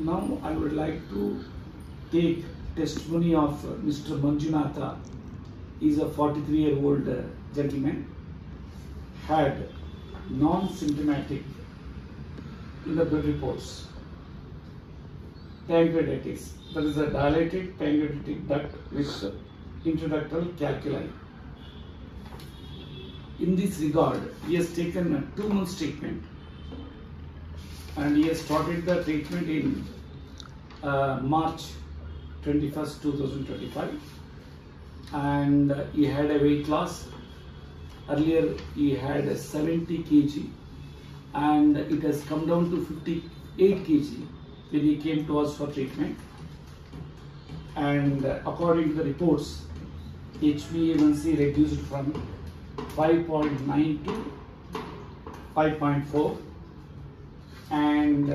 Now I would like to take testimony of Mr. Manjunatha. He is a 43-year-old gentleman, had non-symptomatic in the blood reports pancreatitis, that is a dilated pancreatic duct with intraductal calculi. In this regard, he has taken a 2 months treatment, and he has started the treatment in March 21st, 2025, and he had a weight loss. Earlier he had 70 kg and it has come down to 58 kg when he came to us for treatment, and according to the reports, HbA1c reduced from 5.9 to 5.4, and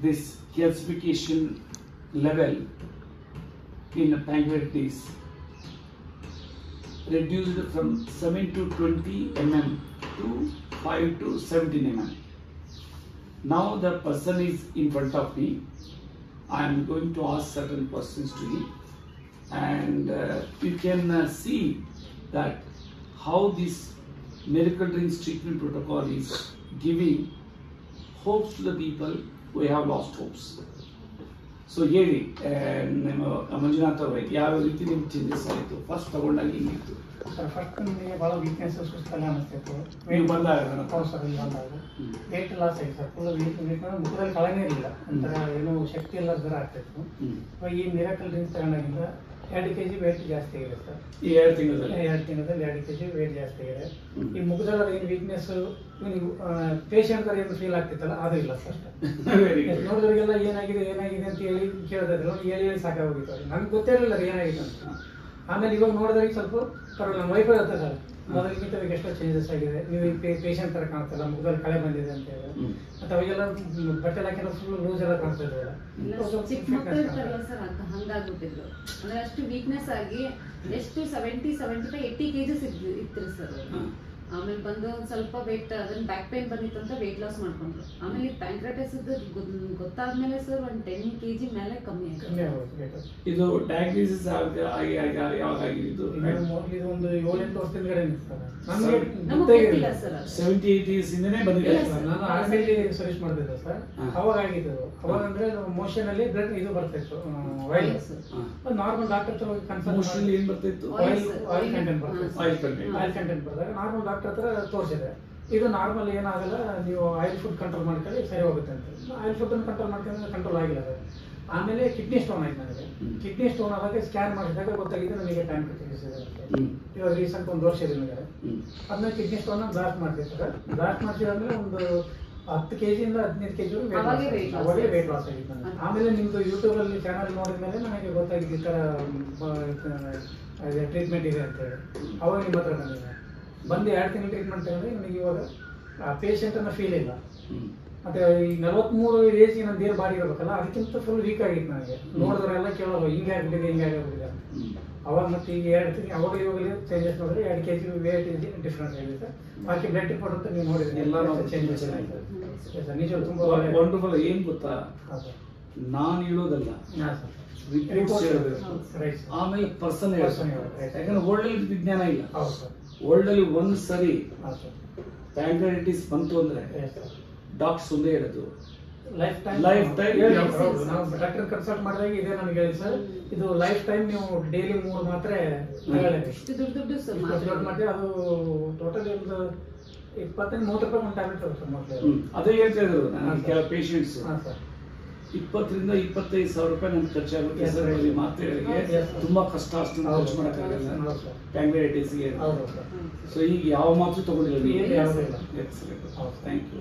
this calcification level in pancreatitis reduced from 7 to 20 mm to 5 to 17 mm. Now the person is in front of me. I am going to ask certain questions to him, and you can see that how this miracle drinks treatment protocol is giving hopes to the people who have lost hopes. So ಹೇಳಿ ನಮ್ಮ ಮಂಜುನಾಥ್ ಅವರೇ, ಯಾವ ರೀತಿ ನಿಮ್ಮ changes ಆಯಿತು? First ತಗೊಂಡಾಗ ಹಿಂಗಿತ್ತು sir? First ನನಗೆ ಭಾಳ ವೀಕ್ನೆಸ್ ಸುಸ್ತೆಲ್ಲ ಅನಿಸ್ತಿತ್ತು. ನೀವು ಬಂದಾಗ ಹೌದು ಸರ್, ಇಲ್ಲಿ ಬಂದಾಗ ವೇಟ್ ಲಾಸ್ ಆಯ್ತು ಸರ್. ಫುಲ್ ಮುಖದಲ್ಲಿ ಕಳನೇ ಇರಲಿಲ್ಲ, ಒಂಥರ ಏನೋ ಶಕ್ತಿ ಎಲ್ಲ ಥರ ಆಗ್ತಾಯಿತ್ತು. ಈ ಮಿರಾಕಲ್ ಡ್ರಿಂಕ್ಸ್ ತಗೊಂಡಾಗಿಂದ 2 kg ವೇಟ್ ಜಾಸ್ತಿ ಆಗಿದೆ ಸರ್. ಈ 2 ತಿಂಗಳಲ್ಲಿ 2 kg ವೇಟ್ ಜಾಸ್ತಿ ಆಗಿದೆ. ಈ ಮುಖದಲ್ಲಿ ಏನು ವೀಕ್ನೆಸ್ ಪೇಷಂಟ್ ಏನು ಫೀಲ್ ಆಗ್ತಿತ್ತಲ್ಲ, ಅದು ಇಲ್ಲ ಸರ್. ನೋಡಿದ್ರಿಗೆಲ್ಲ ಏನಾಗಿದೆ ಅಂತ ಹೇಳಿ ಕೇಳಿದ್ರಲ್ಲ, ಹೇಳಿ ಸಾಕಾಗೋಗಿತ್ತು. ನಮ್ಗೆ ಗೊತ್ತೇ ಇರಲಿಲ್ಲ ಏನಾಗಿದೆ ಅಂತ. ಆಮೇಲೆ ಇವಾಗ ನೋಡಿದ್ರೆ ಸ್ವಲ್ಪ ಪರವಾಗಿಲ್ಲ. ನಮ್ಮ ವೈಫೈ ಇರುತ್ತೆ ಸರ್, ಮೊದಲಿಗಿಂತ ಇವಾಗ ಎಷ್ಟೋ ಚೇಂಜಸ್ ಆಗಿದೆ. ನೀವು ಪೇಷಂಟ್ ಥರ ಕಾಣ್ತಲ್ಲ, ಮುಖದಲ್ಲಿ ಕಳೆ ಬಂದಿದೆ ಅಂತ ಹೇಳಿ. ಮತ್ತೆ ಅವಾಗೆಲ್ಲ ಬಟ್ಟೆ ಹಾಕಿರೋ ಫುಲ್ ಲೂಸ್ ಎಲ್ಲ ಕಾಣಿಸ್ತಾ ಇದ್ದಾರೆ. ಚಿಕ್ಕ ಮಕ್ಕಳು ಇರ್ತಾರಲ್ಲ ಸರ್, ಅಂತ ಹಂಗಾಗ್ಬಿಟ್ಟಿದ್ರು. ಅಂದ್ರೆ ಅಷ್ಟು ವೀಕ್ನೆಸ್ ಆಗಿ ಎಷ್ಟು 70, 75, 80 kgs ಇತ್ತು ಸರ್. ಆಮೇಲೆ ಬಂದು ಒಂದ್ ಸ್ವಲ್ಪ ವೇಟ್, ಅದನ್ನ ಬ್ಯಾಕ್ ಪೇನ್ ಬಂದಿತ್ತು ಅಂತ ವೇಟ್ ಲಾಸ್ ಮಾಡ್ಕೊಂಡ್ರು. ಆಮೇಲೆ ಪ್ಯಾಂಕ್ರೆಟಿಸ್ ಗೊತ್ತಾದ್ಮೇಲೆ ಸರ್ ಒಂದು 10 kg ಮೇಲೆ ಕಮ್ಮಿ ಆಯ್ತು. ಇದು ಡಯಾಗ್ನೋಸಿಸ್ ಯಾವಾಗ ಆಗಿದ್ದು? ಇದು ಒಂದು 7-8 ವರ್ಷದಿಂದಗಡೆ ನಮಗೆ ಗೊತ್ತಿಲ್ಲ ಸರ್. 78 ಇಯರ್ಸ್ ಇಂದನೇ ಬಂದಿದೆ. ನಾನು ಆರ್ಮಿಲಿ ಸರ್ವಿಸ್ ಮಾಡ್ತಿದ್ದೆ ಸರ್, ಅವಾಗ ಆಗಿದ್ದು. ಅವಾಗ ಅಂದ್ರೆ ಮೋಷನ್ ಅಲ್ಲಿ ಬ್ಲಡ್ ಇದು ಬರ್ತಾ ಇತ್ತು, ನಾರ್ಮಲ್ ಡಾಕ್ಟರ್ ಹತ್ರ ಕನ್ಸಲ್ಟ್ ಮೋಷನ್ ಏನ್ ಬರ್ತಿತ್ತು? ಆಯಿಲ್ ಕಂಟೆಂಟ್ ಬರ್ತಾ ಆಯಿಲ್ ಕಂಟೆಂಟ್ ಬರ್ತಾರೆ. ನಾರ್ಮಲ್ ಡಾಕ್ಟರ್ ಹತ್ರ ತೋರಿಸಿದೆ, ಇದು ನಾರ್ಮಲ್ ಏನಾಗಲ್ಲ, ನೀವು ಆಯಿಲ್ ಫುಡ್ ಕಂಟ್ರೋಲ್ ಮಾಡ್ಕೊಳ್ಳಿ ಸರಿ ಹೋಗುತ್ತೆ ಅಂತ. ಆಯಿಲ್ ಫುಡ್ ಕಂಟ್ರೋಲ್ ಮಾಡ್ಕೊಂಡ್ರೆ ಕಂಟ್ರೋಲ್ ಆಗಿಲ್ಲ ಅದು. ಆಮೇಲೆ ಕಿಡ್ನಿ ಸ್ಟೋನ್ ಆಯ್ತು ನನಗೆ. ಕಿಡ್ನಿ ಸ್ಟೋನ್ ಆದಾಗ ಸ್ಕ್ಯಾನ್ ಮಾಡಿದಾಗ ಗೊತ್ತಾಗಿದೆ ನನಗೆ ಪ್ಯಾಂಕ್ರೆಟಿಸ್ ಇದೆ ಅಂತ. ಇವಾಗ ರೀಸೆಂಟ್ 1 ವರ್ಷ ಇದೆ ನನಗೆ. ಅದನ್ನ ಕಿಡ್ನಿ ಸ್ಟೋನ್ ಬ್ಲಾಸ್ಟ್ ಮಾಡ್ತಿತ್ತು ಸರ್. ಬ್ಲಾಸ್ಟ್ ಮಾಡಿಸಿದಾದ್ಮೇಲೆ ಒಂದು 10 kg ಇಂದ 15 kg ಅವಾಗೇ ವೇಟ್ ಲಾಸ್ ಆಗಿತ್ತು ನನಗೆ. ಆಮೇಲೆ ನಿಮ್ದು ಯೂಟ್ಯೂಬ್ ಅಲ್ಲಿ ಚಾನಲ್ ನೋಡಿದ್ಮೇಲೆ ನನಗೆ ಗೊತ್ತಾಗಿದೆ ಈ ತರ ಟ್ರೀಟ್ಮೆಂಟ್ ಇದೆ ಅಂತ ಹೇಳಿ. ಅವಾಗ ನಿಮ್ಮ ಹತ್ರ ಬಂದು 2 ತಿಂಗಳು ಟ್ರೀಟ್ಮೆಂಟ್ ತಗೊಂಡ್ರೆ ನನಗೆ ಇವಾಗ ಪೇಷಂಟ್ ಅನ್ನೋ ಫೀಲ್ ಇಲ್ಲ. ಮತ್ತೆ ಈ 43 ಏಜ್ ನನ್ನ ದೇರ್ ಬಾಡಿ ಇರಬೇಕಲ್ಲ, ಅದಕ್ಕಿಂತ ಫುಲ್ ವೀಕ್ ಆಗಿತ್ತು ನನಗೆ. ನೋಡಿದ್ರೆಲ್ಲ ಕೇಳೋದು ಹಿಂಗೆ ಆಗ್ಬಿಟ್ಟಿದೆ ಅಂತ. ಅವಾಗ ಮತ್ತೆ ಈಗ 2 ತಿಂಗಳು ಅವಾಗ ಇವಾಗಲೇ ಚೇಂಜಸ್ ನೋಡಿದ್ರೆ 2 kg ವೇಟ್ ಡಿಫ್ರೆನ್ಸ್ ಆಗಿದೆ. ಬಾಕಿ ಬ್ಲಡ್ ರಿಪೋರ್ಟ್ ಅಂತ ನೀವು ನೋಡಿದ್ರೆ ಎಲ್ಲ ಚೇಂಜಸ್ ಆಗಿದೆ ನಿಜ. ತುಂಬಾ ವಂಡರ್ಫುಲ್. ಏನ್ ಗೊತ್ತಾ, ನಾನು ಹೇಳೋದಲ್ಲ, ಆಮೇಲೆ ಪರ್ಸನ್ ಯಾಕಂದ್ರೆ ವರ್ಲ್ಡ್ ಅಲ್ಲಿ ವಿಜ್ಞಾನ ಇಲ್ಲ. ವರ್ಲ್ಡ್ ಅಲ್ಲಿ ಒಂದ್ ಸರಿ ಪ್ಯಾಂಕ್ರೆಟಿಸ್ ಬಂತು ಅಂದ್ರೆ ಡಾಕ್ಟರ್ಸ್ ಒಂದೇ ಹೇಳೋದು ಲೈಫ್ ಟೈಮ್. ನಾವು ಡಾಕ್ಟರ್ ಕನ್ಸಲ್ಟ್ ಮಾಡಿದಾಗ ಇದೇ ನನಗೆ ಹೇಳಿ ಸರ್, ಇದು ಲೈಫ್ ಟೈಮ್ ನೀವು ಡೈಲಿ 3 ಮಾತ್ರೆ ಮಾಡ್ತೀವಿ. ಅದು ಟೋಟಲ್ ಒಂದು 20-30 ರೂಪಾಯಿ ಒಂದು ಟ್ಯಾಬ್ಲೆಟ್ ಆಗುತ್ತೆ. ಅದೇ ಹೇಳ್ತಾ ಇದ್ರು ಕೆಲವು ಪೇಷಂಟ್ಸ್, 20 ರಿಂದ 25 ಸಾವಿರ ರೂಪಾಯಿ ನಮ್ಗೆ ಖರ್ಚಾಗುತ್ತೆ ಸರ್ ಮಾತ್ರೆಗಳಿಗೆ. ತುಂಬಾ ಕಷ್ಟ, ಅಷ್ಟು ಖರ್ಚು ಮಾಡೋಕ್ಕಾಗಲ್ಲ ಪ್ಯಾಂಕ್ರೆಟಿಸ್ಗೆ. ಸೊ ಈಗ ಯಾವ ಮಾತ್ರೆ ತಗೊಂಡಿಲ್ಲ. Thank you.